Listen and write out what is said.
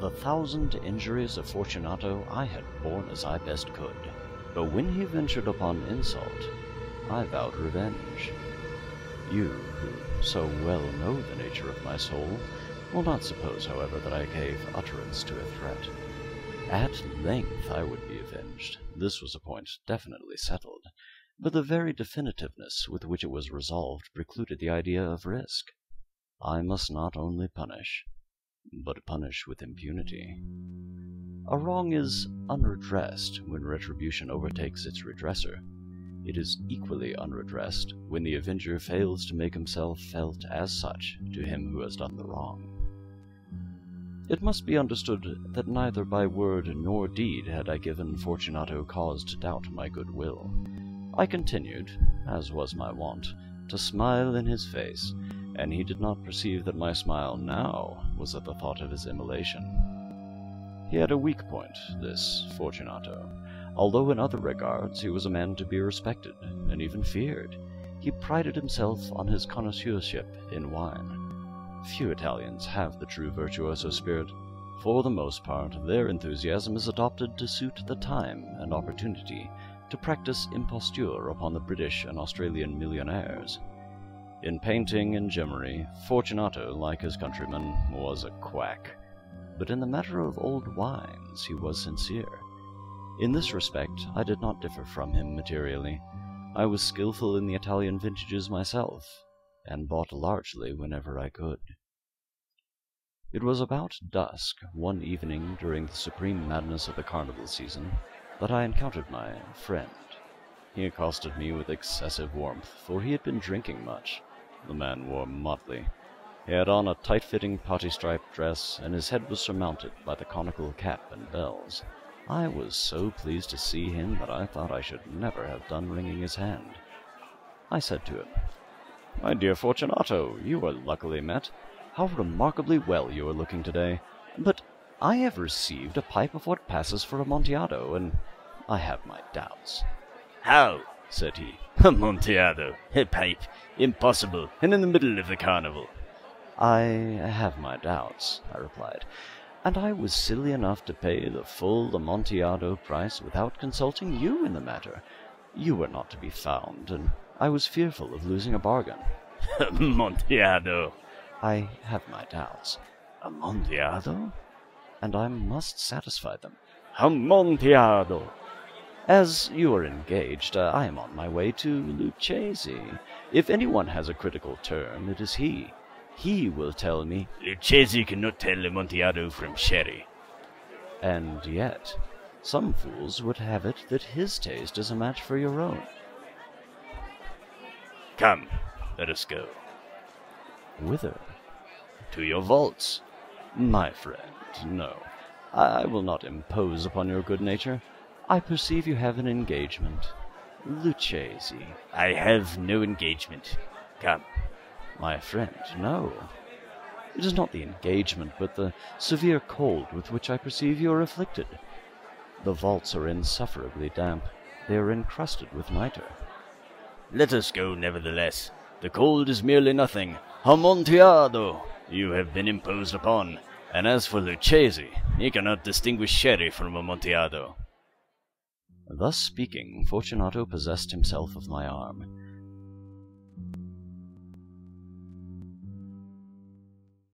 The 1,000 injuries of Fortunato I had borne as I best could, but when he ventured upon insult, I vowed revenge. You, who so well know the nature of my soul, will not suppose, however, that I gave utterance to a threat. At length I would be avenged. This was a point definitely settled, but the very definitiveness with which it was resolved precluded the idea of risk. I must not only punish, but punish with impunity. A wrong is unredressed when retribution overtakes its redresser. It is equally unredressed when the avenger fails to make himself felt as such to him who has done the wrong. It must be understood that neither by word nor deed had I given Fortunato cause to doubt my good will. I continued, as was my wont, to smile in his face, and he did not perceive that my smile now was at the thought of his immolation. He had a weak point, this Fortunato. Although in other regards he was a man to be respected, and even feared, he prided himself on his connoisseurship in wine. Few Italians have the true virtuoso spirit. For the most part, their enthusiasm is adopted to suit the time and opportunity to practice imposture upon the British and Australian millionaires. In painting and gemmary, Fortunato, like his countrymen, was a quack. But in the matter of old wines he was sincere. In this respect I did not differ from him materially. I was skillful in the Italian vintages myself, and bought largely whenever I could. It was about dusk, one evening during the supreme madness of the carnival season, that I encountered my friend. He accosted me with excessive warmth, for he had been drinking much. The man wore motley. He had on a tight-fitting potty-striped dress, and his head was surmounted by the conical cap and bells. I was so pleased to see him that I thought I should never have done wringing his hand. I said to him, "My dear Fortunato, you are luckily met. How remarkably well you are looking today. But I have received a pipe of what passes for Amontillado, and I have my doubts." "How?" said he. "Amontillado? A pipe? Impossible, and in the middle of the carnival." "I have my doubts," I replied, "and I was silly enough to pay the full Amontillado price without consulting you in the matter. You were not to be found, and I was fearful of losing a bargain." "Amontillado?" "I have my doubts." "Amontillado?" "And I must satisfy them." "Amontillado!" "As you are engaged, I am on my way to Lucchesi. If anyone has a critical turn, it is he. He will tell me—" "Lucchesi cannot tell Amontillado from sherry." "And yet, some fools would have it that his taste is a match for your own." "Come, let us go." "Whither?" "To your vaults." "My friend, no. I will not impose upon your good nature. I perceive you have an engagement. Lucchesi." "I have no engagement. Come." "My friend, no. It is not the engagement, but the severe cold with which I perceive you are afflicted. The vaults are insufferably damp. They are encrusted with nitre." "Let us go, nevertheless. The cold is merely nothing. Amontillado! You have been imposed upon. And as for Lucchesi, he cannot distinguish sherry from Amontillado." Thus speaking, Fortunato possessed himself of my arm.